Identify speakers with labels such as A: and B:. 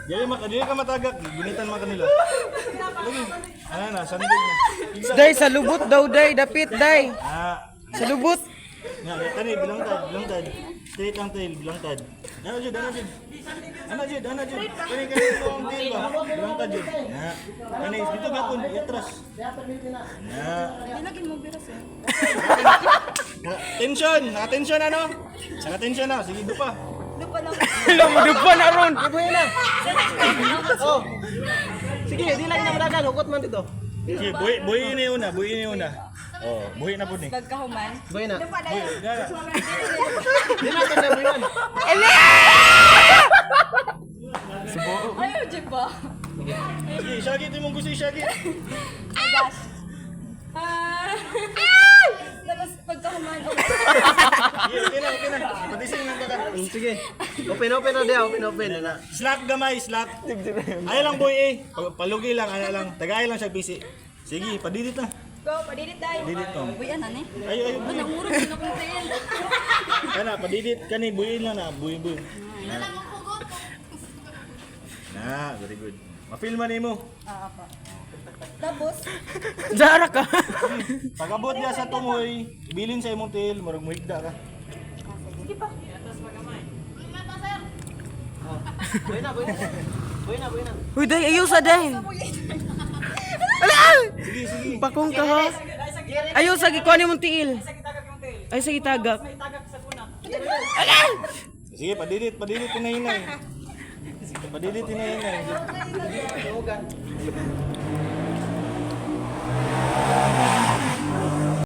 A: Dili ka matagak, gunitan mo kanila. Lagi. Ano na, sandig na.
B: Day, sa lubot daw, day. Dapit, day. Sa lubot.
A: Nga, tani, bilang tad. Straight ang tail, bilang tad. Ano, Jud. Kani ang tail ba? Bilang tad, Jud. Nga. Kani, dito gapon, iatras. Nga.
C: Ilagin mo biras eh.
A: Tension, naka-tension ano? Naka-tension na, sige, dupa.
C: Lupa lang.
B: Alam mo, dupa na ron.
D: Ibuhin na. Oh. Sige, di lang niya madagan. Hukot man dito.
A: Sige, buhi ni una. Oh, buhi na po ni.
C: Gagkahuman.
D: Ibuhin na.
C: Lupa na yan.
D: Di na ito na ibuhin.
C: Ayaw, Jib ba?
A: Sige, Shaggy, ito mong gusto i-Shaggy.
C: Oh gosh. Tapos pagkahuman.
A: Sige, okay na. Patising lang ka.
D: Sige. Open na dia. Open na.
A: Slack gamay, slack. Ayaw lang boy eh. Palugi lang, ayaw lang. Tagay lang siya busy. Sige, padidit na.
C: Go, padidit tayo.
A: Padidit to.
C: Buyan na ni.
A: Ayaw, buy.
C: Nangurog din akong tail.
A: Kana, padidit ka ni, buyin lang na. Buy. Na, very good. Ma-feel man mo.
C: Apa. Tapos,
B: Zara ka.
A: Pagabot niya sa tumoy, ibilin sa imong tail, marag muhigda ka.
C: sige pa.
D: Buhin na.
B: Uy, day, ayaw sa day.
A: Sige.
B: Bakong ka ha. Ayaw sa gikuan mong tiil. Ay, sa gitagak.
A: Sige, padidit hinahinay. Padidit hinahinay.